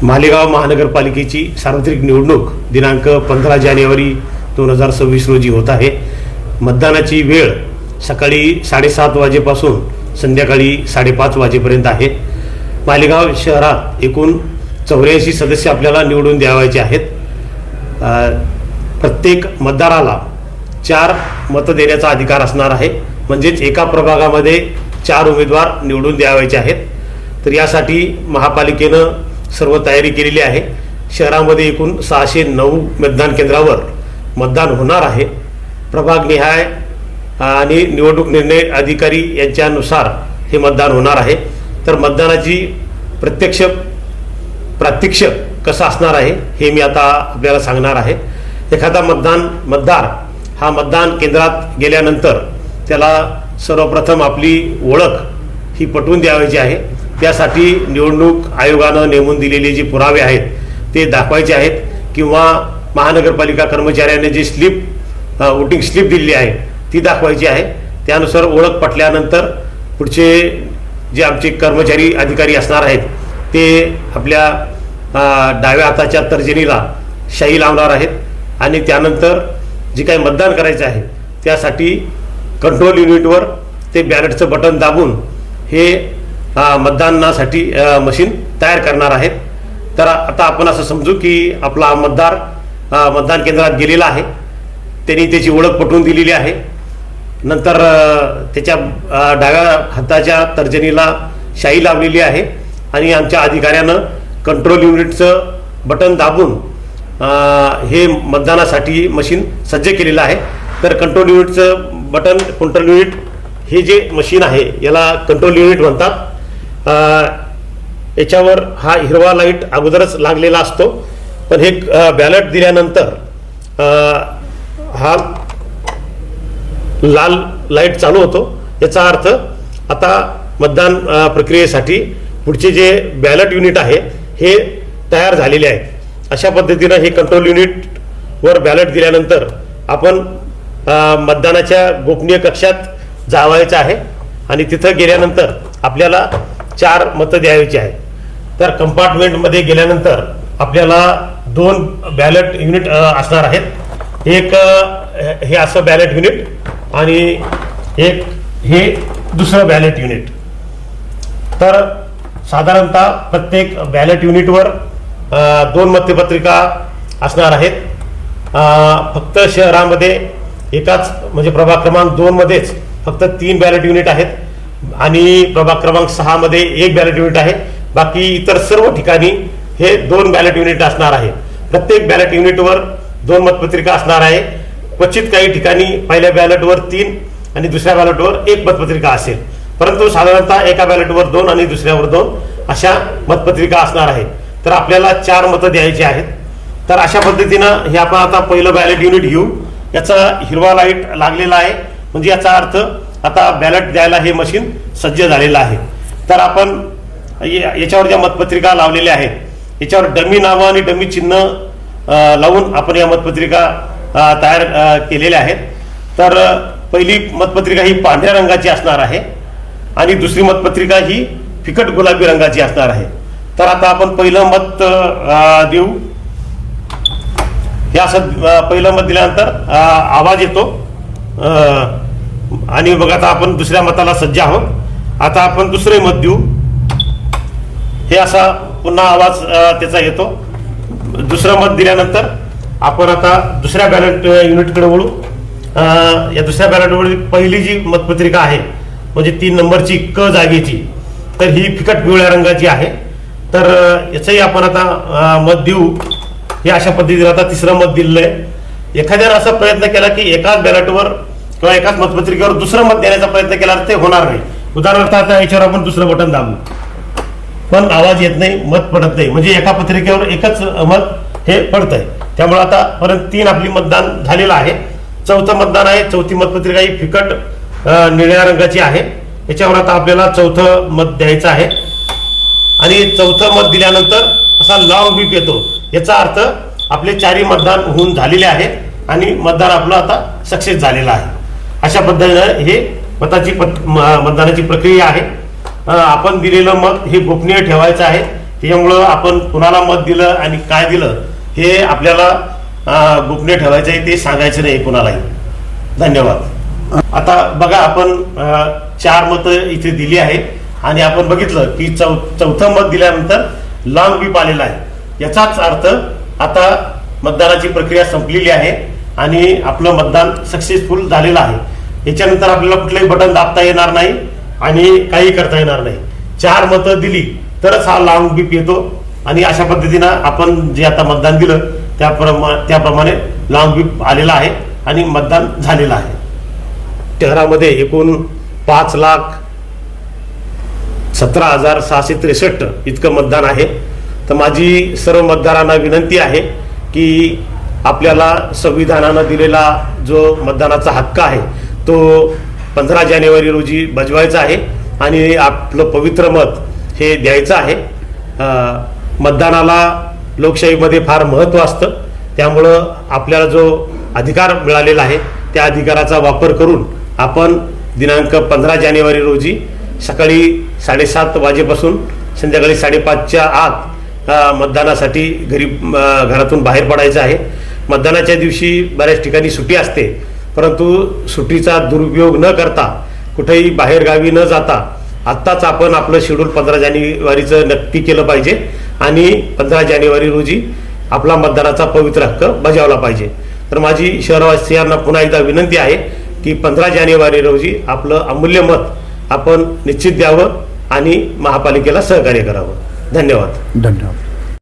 मालेगाव महानगरपालिकेची सार्वत्रिक निवडणूक दिनांक 15 जानेवारी 2026 रोजी होत आहे। मतदानाची वेळ सकाळी 7:30 वाजेपासून संध्याकाळी 5:30 वाजेपर्यंत आहे। मालेगाव शहरात एकूण 84 सदस्य आपल्याला निवडून द्यावायचे आहेत। प्रत्येक मतदाराला 4 मत देण्याचा अधिकार असणार आहे, म्हणजेच एका प्रभागामध्ये 4 उमेदवार निवडून द्यावायचे आहेत। तर यासाठी महापालिकेनं सर्व तयारी केलेली आहे। शहरामध्ये एकूण 609 मतदान केंद्रावर मतदान होणार आहे। प्रभागनिहाय आणि निवडणूक निर्णय अधिकारी यांच्यानुसार हे मतदान होणार आहे। तर मतदानाची प्रात्यक्षिक कसं असणार आहे हे मी आता आपल्याला सांगणार आहे। एखादा मतदार हा मतदान केंद्रात गेल्यानंतर त्याला सर्वप्रथम आपली ओळख ही पटवून द्यावायची आहे। त्यासाठी निवडणूक आयोगानं नेमून दिलेले जे पुरावे आहेत ते दाखवायचे आहेत, किंवा महानगरपालिका कर्मचाऱ्याने जे वोटिंग स्लिप दिलेली आहे ती दाखवायची आहे। त्यानुसार ओळख पटल्यानंतर पुढचे जे आमचे कर्मचारी अधिकारी असणार आहेत ते आपल्या डाव्या हाताच्या तर्जनीला शाई लावणार आहेत आणि त्यानंतर जे काही मतदान करायचं आहे त्यासाठी कंट्रोल युनिटवर ते बॅलेटचं बटन दाबून हे मतदानासाठी मशीन तयार करणार आहेत। तर आता आपण असं समजू की आपला मतदार मतदान केंद्रात गेलेला आहे, त्यांनी त्याची ओळख पटवून दिलेली आहे। नंतर त्याच्या डाव्या हाताच्या तर्जनीला शाई लावलेली आहे आणि आमच्या अधिकाऱ्यानं कंट्रोल युनिटचं बटन दाबून हे मतदानासाठी मशीन सज्ज केलेलं आहे। तर कंट्रोल युनिट हे जे मशीन आहे याला कंट्रोल युनिट म्हणतात। याच्यावर हा हिरवा लाईट अगोदरच लागलेला असतो, पण हे बॅलेट दिल्यानंतर हा लाल लाईट चालू होतो। याचा अर्थ आता मतदान प्रक्रियेसाठी पुढचे जे बॅलेट युनिट आहे हे तयार झालेले आहे। अशा पद्धतीनं हे कंट्रोल युनिटवर बॅलेट दिल्यानंतर आपण मतदानाच्या गोपनीय कक्षात जावायचं आहे आणि तिथं गेल्यानंतर आपल्याला 4 मतं द्यायची आहे। तर कंपार्टमेंटमध्ये गेल्यानंतर आपल्याला 2 बॅलेट युनिट असणार आहेत। एक हे असं बॅलेट युनिट आणि एक हे दुसरं बॅलेट युनिट। तर साधारणतः प्रत्येक बॅलेट युनिटवर 2 मतपत्रिका असणार आहेत। फक्त शहरामध्ये एकाच म्हणजे प्रभाग क्रमांक 2 मध्येच फक्त 3 बॅलेट युनिट आहेत आणि प्रभाग क्रमांक 6 मध्ये 1 बॅलेट युनिट आहे। बाकी इतर सर्व ठिकाणी हे 2 बॅलेट युनिट असणार आहे। प्रत्येक बॅलेट युनिटवर 2 मतपत्रिका असणार आहे। क्वचित काही ठिकाणी पहिल्या बॅलेटवर 3 आणि दुसऱ्या बॅलेटवर 1 मतपत्रिका असेल, परंतु साधारणतः एका बॅलेटवर 2 आणि दुसऱ्यावर 2 अशा मतपत्रिका असणार आहे। तर आपल्याला 4 मतं द्यायची आहेत। तर अशा पद्धतीनं हे आपण आता पहिलं बॅलेट युनिट घेऊ। याचा हिरवा लाईट लागलेला आहे, म्हणजे याचा अर्थ आता बॅलेट द्यायला हे मशीन सज्ज झालेलं आहे। तर आपण याच्यावर ज्या मतपत्रिका लावलेल्या आहेत याच्यावर डमी नावं आणि डमी चिन्ह लावून आपण या मतपत्रिका तयार केलेल्या आहेत। तर पहिली मतपत्रिका ही पांढऱ्या रंगाची असणार आहे आणि दुसरी मतपत्रिका ही फिकट गुलाबी रंगाची असणार आहे। तर आता आपण पहिलं मत देऊ। हे असं पहिलं मत दिल्यानंतर आवाज येतो आणि बघा आता आपण दुसऱ्या मताला सज्ज आहोत। आता आपण दुसरे मत देऊ। हे असा पुन्हा आवाज त्याचा येतो। दुसरं मत दिल्यानंतर आपण आता दुसऱ्या बॅलेट युनिटकडे वळू। या दुसऱ्या बॅलेटवर पहिली जी मतपत्रिका आहे म्हणजे 3 नंबरची क जागेची, तर ही फिकट पिवळ्या रंगाची आहे। तर याचंही आपण आता मत देऊ। हे अशा पद्धतीने आता तिसरं मत दिलेलं आहे। एखाद्यानं असा प्रयत्न केला की एकाच बॅलेटवर किंवा एकाच मतपत्रिकेवर दुसरं मत देण्याचा प्रयत्न केला तर ते होणार नाही। उदाहरणार्थ आता याच्यावर आपण दुसरं बटन दाबू पण आवाज येत नाही, मत पडत नाही, म्हणजे एका पत्रिकेवर एकच मत हे पडतंय। त्यामुळे आता परत 3 आपली मतदान झालेलं आहे। चौथं मतदान आहे। चौथी मतपत्रिका ही फिकट निळ्या रंगाची आहे। याच्यावर आता आपल्याला 4थं मत द्यायचं आहे आणि 4थं मत दिल्यानंतर असा लॉंग बीप येतो। याचा अर्थ आपले 4ही मतदान होऊन झालेले आहे आणि मतदान आपलं आता सक्सेस झालेलं आहे। अशा पद्धतीने हे मतदानाची प्रक्रिया आहे। आपण दिलेलं मत हे गोपनीय ठेवायचं आहे। त्यामुळं आपण कुणाला मत दिलं आणि काय दिलं हे आपल्याला गोपनीय ठेवायचं आहे, ते सांगायचं नाही कुणालाही. धन्यवाद. आता बघा, आपण 4 मतं इथे दिली आहे आणि आपण बघितलं की चौथं मत दिल्यानंतर लॉंग बीप आलेला आहे. याचाच अर्थ आता मतदानाची प्रक्रिया संपलेली आहे आणि आपलं मतदान सक्सेसफुल झालेलं आहे. याच्यानंतर आपल्याला कुठलंही बटन दाबता येणार नाही आणि काही करता येणार नाही. 4 मतं दिली तरच हा लॉंग बीप येतो आणि अशा पद्धतीनं आपण जे आता मतदान दिलं त्याप्रमाणे लॉंग बीप आलेला आहे आणि मतदान झालेलं आहे. शहरामध्ये एकूण 5,17,663 इतकं मतदान आहे. तर माझी सर्व मतदारांना विनंती आहे की आपल्याला संविधानानं दिलेला जो मतदानाचा हक्क आहे तो 15 जानेवारी रोजी बजवायचा आहे आणि आपलं पवित्र मत हे द्यायचं आहे. मतदानाला लोकशाहीमध्ये फार महत्त्व असतं, त्यामुळं आपल्याला जो अधिकार मिळालेला आहे त्या अधिकाराचा वापर करून आपण दिनांक 15 जानेवारी रोजी सकाळी 7:30 वाजेपासून संध्याकाळी 5:30च्या आत मतदानासाठी घरातून बाहेर पडायचं आहे. मतदानाच्या दिवशी बऱ्याच ठिकाणी सुट्टी असते, परंतु सुट्टीचा दुरुपयोग न करता कुठेही बाहेरगावी न जाता आत्ताच आपण आपलं शेड्यूल 15 जानेवारीचं नक्की केलं पाहिजे आणि 15 जानेवारी रोजी आपला मतदानाचा पवित्र हक्क बजावला पाहिजे. तर माझी शहरवासियांना पुन्हा एकदा विनंती आहे की 15 जानेवारी रोजी आपलं अमूल्य मत आपण निश्चित द्यावं आणि महापालिकेला सहकार्य करावं. धन्यवाद.